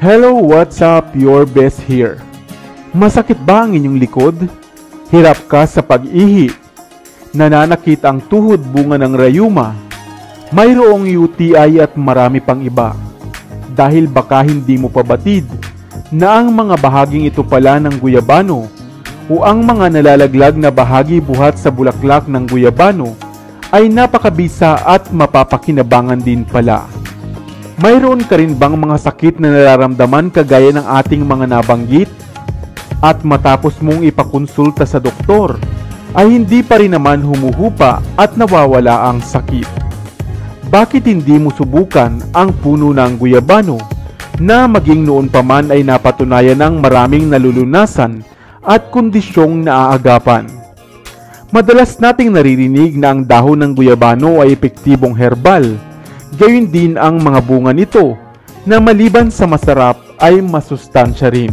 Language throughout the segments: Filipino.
Hello, what's up? Your best here. Masakit ba ang inyong likod? Hirap ka sa pag-ihi? Nananakit ang tuhod bunga ng rayuma? Mayroong UTI at marami pang iba. Dahil baka hindi mo pabatid na ang mga bahaging ito pala ng guyabano o ang mga nalalaglag na bahagi buhat sa bulaklak ng guyabano ay napakabisa at mapapakinabangan din pala. Mayroon ka rin bang mga sakit na nararamdaman kagaya ng ating mga nabanggit? At matapos mong ipakonsulta sa doktor, ay hindi pa rin naman humuhupa at nawawala ang sakit. Bakit hindi mo subukan ang puno ng guyabano na maging noon pa man ay napatunayan ng maraming nalulunasan at kondisyong naaagapan? Madalas nating naririnig na ang dahon ng guyabano ay epektibong herbal. Gayon din ang mga bunga nito na maliban sa masarap ay masustansya rin.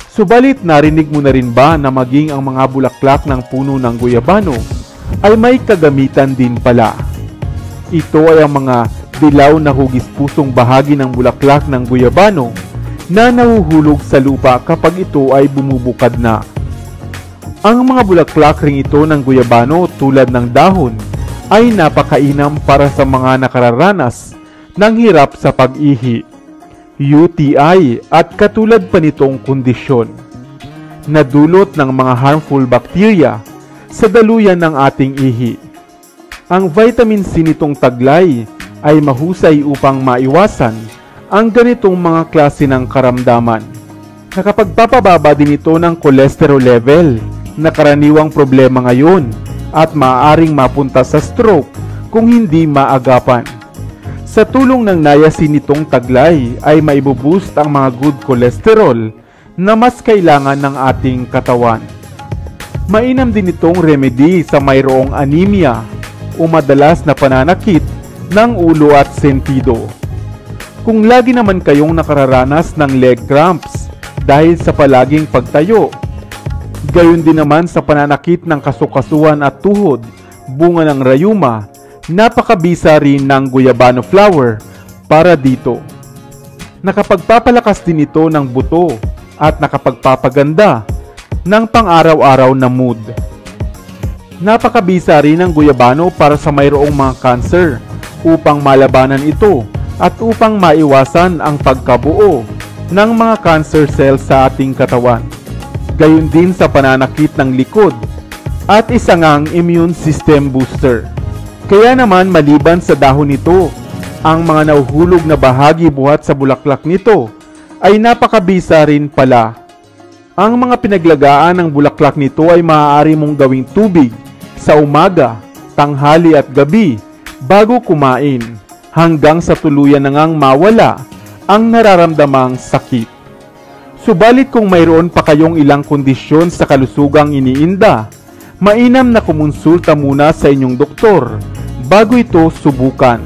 Subalit narinig mo na rin ba na maging ang mga bulaklak ng puno ng guyabano ay may kagamitan din pala? Ito ay ang mga dilaw na hugis-pusong bahagi ng bulaklak ng guyabano na nahuhulog sa lupa kapag ito ay bumubukad na. Ang mga bulaklak ring ito ng guyabano tulad ng dahon ay napakainam para sa mga nakararanas ng hirap sa pag-ihi, UTI at katulad pa nitong kondisyon na dulot ng mga harmful bacteria sa daluyan ng ating ihi. Ang vitamin C nitong taglay ay mahusay upang maiwasan ang ganitong mga klase ng karamdaman. Nakapagpapababa din ito ng cholesterol level na karaniwang problema ngayon at maaaring mapunta sa stroke kung hindi maagapan. Sa tulong ng niacin nitong taglay ay maibuboost ang mga good cholesterol na mas kailangan ng ating katawan. Mainam din itong remedy sa mayroong anemia o madalas na pananakit ng ulo at sentido. Kung lagi naman kayong nakararanas ng leg cramps dahil sa palaging pagtayo, gayon din naman sa pananakit ng kasukasuan at tuhod, bunga ng rayuma, napakabisa rin ng guyabano flower para dito. Nakapagpapalakas din ito ng buto at nakapagpapaganda ng pang-araw-araw na mood. Napakabisa rin ng guyabano para sa mayroong mga cancer upang malabanan ito at upang maiwasan ang pagkabuo ng mga cancer cells sa ating katawan. Gayon din sa pananakit ng likod at isa ngang immune system booster. Kaya naman maliban sa dahon nito, ang mga nahuhulog na bahagi buhat sa bulaklak nito ay napakabisa rin pala. Ang mga pinaglagaan ng bulaklak nito ay maaari mong gawing tubig sa umaga, tanghali at gabi bago kumain hanggang sa tuluyan na ngang mawala ang nararamdamang sakit. Subalit kung mayroon pa kayong ilang kondisyon sa kalusugang iniinda, mainam na kumonsulta muna sa inyong doktor bago ito subukan.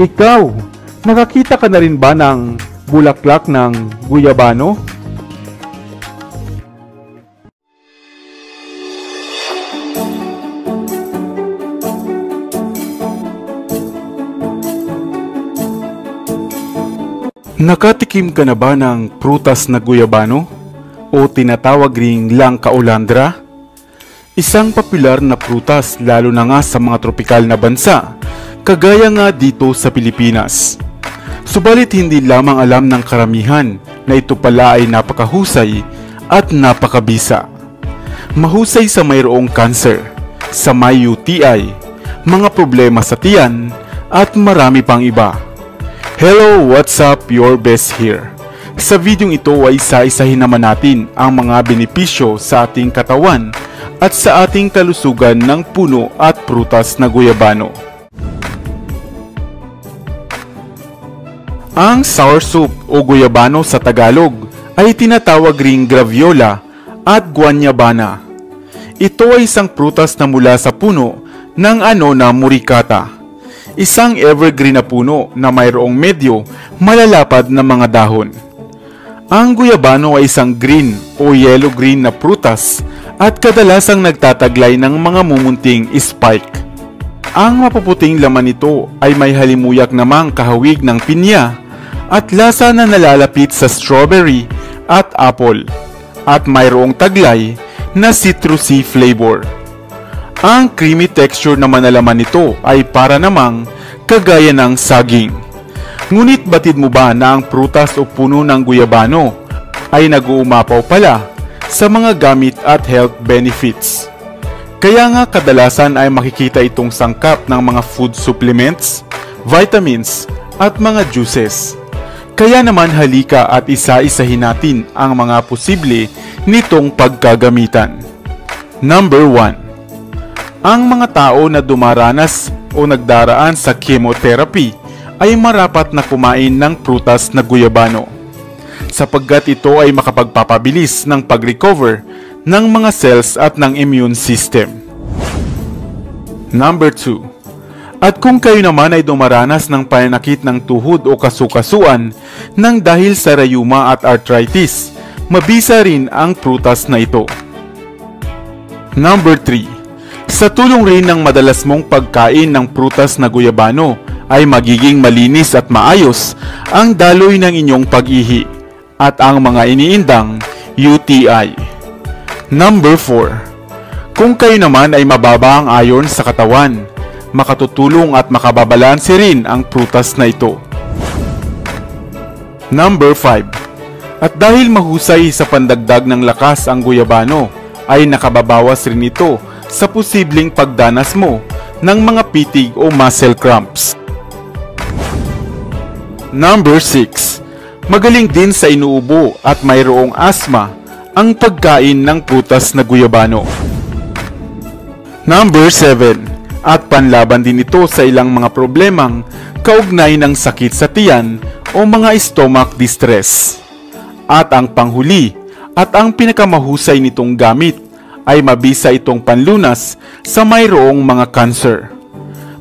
Ikaw, nakakita ka na rin ba ng bulaklak ng guyabano? Nakatikim ka na ba ng prutas na guyabano o tinatawag ring langka o landra? Isang popular na prutas lalo na nga sa mga tropikal na bansa, kagaya nga dito sa Pilipinas. Subalit hindi lamang alam ng karamihan na ito pala ay napakahusay at napakabisa. Mahusay sa mayroong cancer, sa may UTI, mga problema sa tiyan at marami pang iba. Hello, what's up? Your best here. Sa videong ito ay isa-isahin naman natin ang mga benepisyo sa ating katawan at sa ating kalusugan ng puno at prutas na guyabano. Ang soursop o guyabano sa Tagalog ay tinatawag ring graviola at guanyabana. Ito ay isang prutas na mula sa puno ng muricata. Isang evergreen na puno na mayroong medyo malalapad na mga dahon. Ang guyabano ay isang green o yellow-green na prutas at kadalasang nagtataglay ng mga mumunting spike. Ang mapuputing laman nito ay may halimuyak namang kahawig ng pinya at lasa na nalalapit sa strawberry at apple, at mayroong taglay na citrusy flavor. Ang creamy texture naman na laman nito ay para namang kagaya ng saging. Ngunit batid mo ba na ang prutas o puno ng guyabano ay nag-uumapaw pala sa mga gamit at health benefits? Kaya nga kadalasan ay makikita itong sangkap ng mga food supplements, vitamins at mga juices. Kaya naman halika at isa-isahin natin ang mga posible nitong pagkagamitan. Number 1. Ang mga tao na dumaranas o nagdaraan sa chemotherapy ay marapat na kumain ng prutas na guyabano, sapagkat ito ay makapagpapabilis ng pag-recover ng mga cells at ng immune system. Number 2. At kung kayo naman ay dumaranas ng pananakit ng tuhod o kasukasuan ng dahil sa rayuma at arthritis, mabisa rin ang prutas na ito. Number 3. Sa tulong rin ng madalas mong pagkain ng prutas na guyabano, ay magiging malinis at maayos ang daloy ng inyong pag-ihi at ang mga iniindang UTI. Number 4. Kung kayo naman ay mababa ang iron sa katawan, makatutulong at makababalanse rin ang prutas na ito. Number 5. At dahil mahusay sa pandagdag ng lakas ang guyabano, ay nakababawas rin ito sa posibleng pagdanas mo ng mga pitig o muscle cramps. Number 6. Magaling din sa inuubo at mayroong asthma ang pagkain ng prutas na guyabano. Number 7. At panlaban din ito sa ilang mga problemang kaugnay ng sakit sa tiyan o mga stomach distress. At ang panghuli at ang pinakamahusay nitong gamit ay mabisa itong panlunas sa mayroong mga cancer.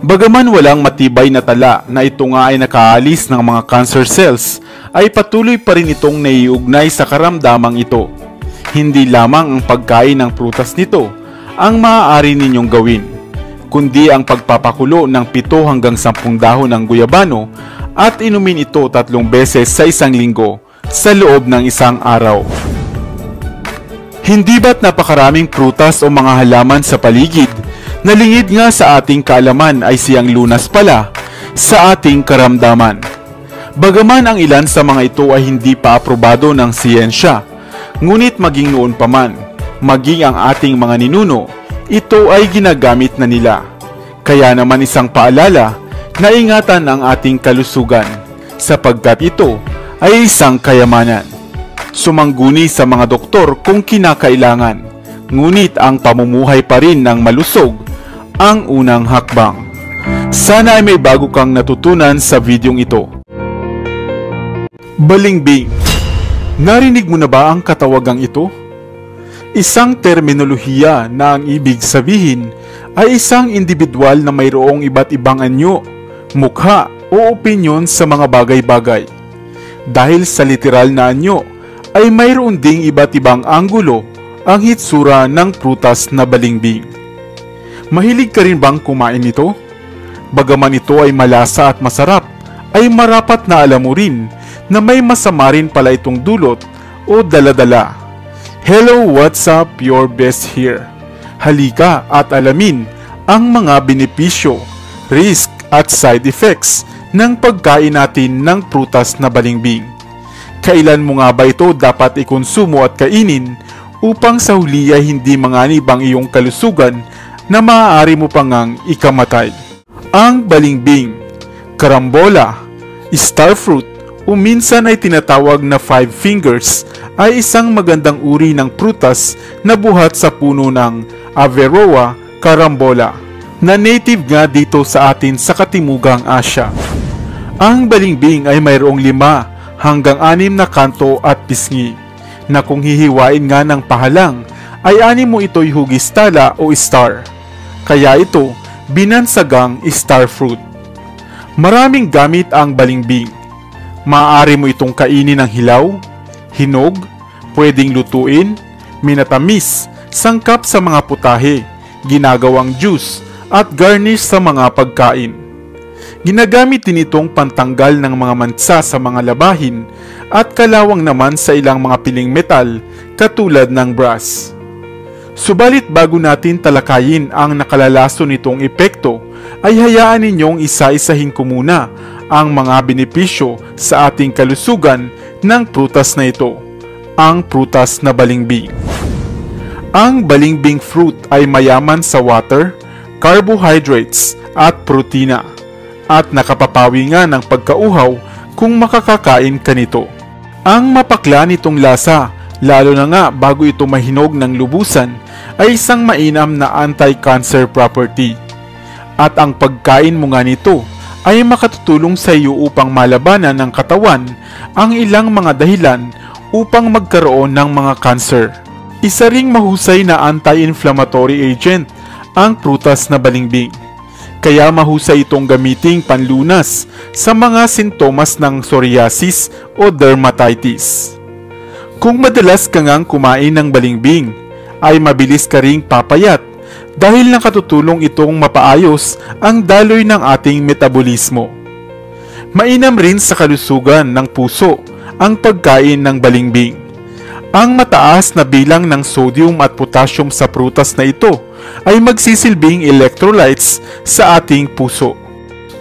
Bagaman walang matibay na tala na ito nga ay nakaalis ng mga cancer cells, ay patuloy pa rin itong naiugnay sa karamdamang ito. Hindi lamang ang pagkain ng prutas nito ang maaari ninyong gawin, kundi ang pagpapakulo ng 7 hanggang 10 dahon ng guyabano at inumin ito 3 beses sa isang linggo sa loob ng isang araw. Hindi ba't napakaraming prutas o mga halaman sa paligid na lingid nga sa ating kaalaman ay siyang lunas pala sa ating karamdaman? Bagaman ang ilan sa mga ito ay hindi pa aprobado ng siyensya, ngunit maging noon pa man, maging ang ating mga ninuno, ito ay ginagamit na nila. Kaya naman isang paalala na ingatan ang ating kalusugan, sapagkat ito ay isang kayamanan. Sumangguni sa mga doktor kung kinakailangan, ngunit ang pamumuhay pa rin ng malusog ang unang hakbang. Sana ay may bago kang natutunan sa videong ito. Balingbing. Narinig mo na ba ang katawagang ito? Isang terminolohiya na ang ibig sabihin ay isang individual na mayroong iba't ibang anyo, mukha o opinyon sa mga bagay-bagay. Dahil sa literal na anyo, ay mayroon ding iba't ibang anggulo ang hitsura ng prutas na balingbing. Mahilig ka rin bang kumain nito? Bagaman ito ay malasa at masarap, ay marapat na alam mo rin na may masama rin pala itong dulot o dala-dala. Hello, what's up? Your best here. Halika at alamin ang mga benepisyo, risk at side effects ng pagkain natin ng prutas na balingbing. Kailan mo nga ba ito dapat ikonsumo at kainin upang sa huli ay hindi manganib ang iyong kalusugan na maaari mo pang ikamatay? Ang balingbing, karambola, starfruit o minsan ay tinatawag na 5 fingers ay isang magandang uri ng prutas na buhat sa puno ng Averrhoa carambola na native nga dito sa atin sa Katimugang Asya. Ang balingbing ay mayroong 5 hanggang 6 na kanto at pisngi, na kung hihiwain nga ng pahalang, ay 6 mo ito'y hugis tala o star. Kaya ito, binansagang star fruit. Maraming gamit ang balingbing. Maaari mo itong kainin ng hilaw, hinog, pwedeng lutuin, minatamis, sangkap sa mga putahe, ginagawang juice, at garnish sa mga pagkain. Ginagamit din itong pantanggal ng mga mansa sa mga labahin at kalawang naman sa ilang mga piling metal katulad ng brass. Subalit bago natin talakayin ang nakalalaso nitong epekto, ay hayaan ninyong isa-isahin ko muna ang mga benepisyo sa ating kalusugan ng prutas na ito, ang prutas na balimbing. Ang balimbing fruit ay mayaman sa water, carbohydrates at protina, at nakapapawi nga ng pagkauhaw kung makakakain ka nito. Ang mapakla nitong lasa, lalo na nga bago ito mahinog ng lubusan, ay isang mainam na anti-cancer property. At ang pagkain mo nga nito ay makatutulong sa iyo upang malabanan ng katawan ang ilang mga dahilan upang magkaroon ng mga cancer. Isa ring mahusay na anti-inflammatory agent ang prutas na balimbing. Kaya mahusay itong gamiting panlunas sa mga sintomas ng psoriasis o dermatitis. Kung madalas ka ngang kumain ng balimbing, ay mabilis ka ring papayat dahil nakatutulong itong mapaayos ang daloy ng ating metabolismo. Mainam rin sa kalusugan ng puso ang pagkain ng balimbing. Ang mataas na bilang ng sodium at potassium sa prutas na ito ay magsisilbing electrolytes sa ating puso.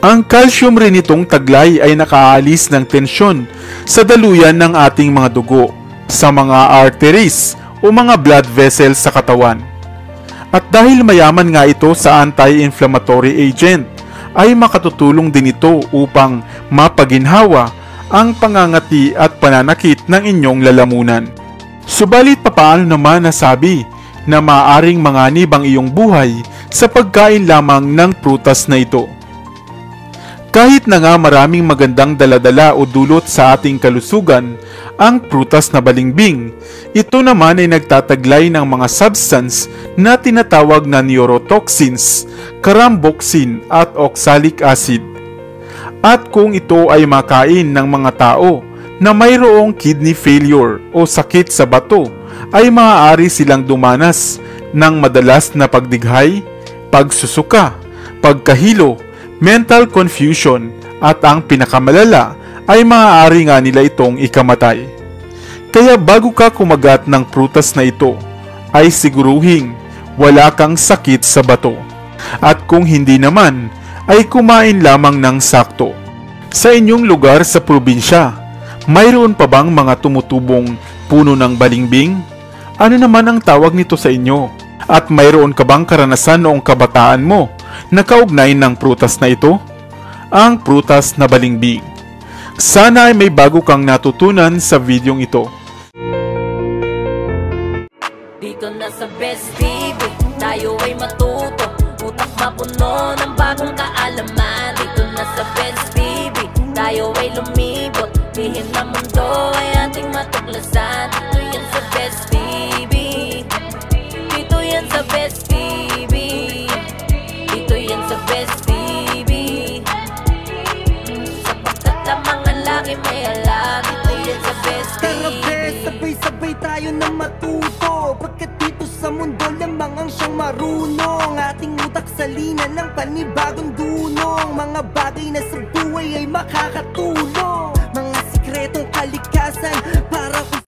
Ang calcium rin itong taglay ay nakaalis ng tensyon sa daluyan ng ating mga dugo, sa mga arteries o mga blood vessels sa katawan. At dahil mayaman nga ito sa anti-inflammatory agent, ay makatutulong din ito upang mapaginhawa ang pangangati at pananakit ng inyong lalamunan. Subalit papaano naman nasabi na maaaring manganib ang iyong buhay sa pagkain lamang ng prutas na ito? Kahit na nga maraming magandang daladala o dulot sa ating kalusugan ang prutas na balimbing, ito naman ay nagtataglay ng mga substance na tinatawag na neurotoxins, caramboxin at oxalic acid. At kung ito ay makain ng mga tao na mayroong kidney failure o sakit sa bato, ay maaari silang dumanas ng madalas na pagdighay, pagsusuka, pagkahilo, mental confusion, at ang pinakamalala ay maaari nga nila itong ikamatay. Kaya bago ka kumagat ng prutas na ito, ay siguruhing wala kang sakit sa bato. At kung hindi naman, ay kumain lamang ng sakto. Sa inyong lugar sa probinsya, mayroon pa bang mga tumutubong puno ng balimbing? Ano naman ang tawag nito sa inyo? At mayroon ka bang karanasan noong kabataan mo na kaugnay ng prutas na ito? Ang prutas na balimbing. Sana ay may bago kang natutunan sa videong ito. Dito na sa Best TV, tayo ay matuto, utak mapuno ng bagong kaalaman. Dito na sa Best TV, tayo ay lumibot, lihim na mundo ay ating matuklasan. Dito yan sa Best TV, dito yan sa Best TV, dito yan sa Best TV. Sapagkat ang mga laki may alam, dito yan sa Best TV. Tara bes, sabay-sabay tayo na matuto, pagkat dito sa mundo lamang ang siyang marunong. Ating utak sa lina ng panibagong dunong, mga bagay na sa buhay ay makakatulong, mga sikretong kalikasan para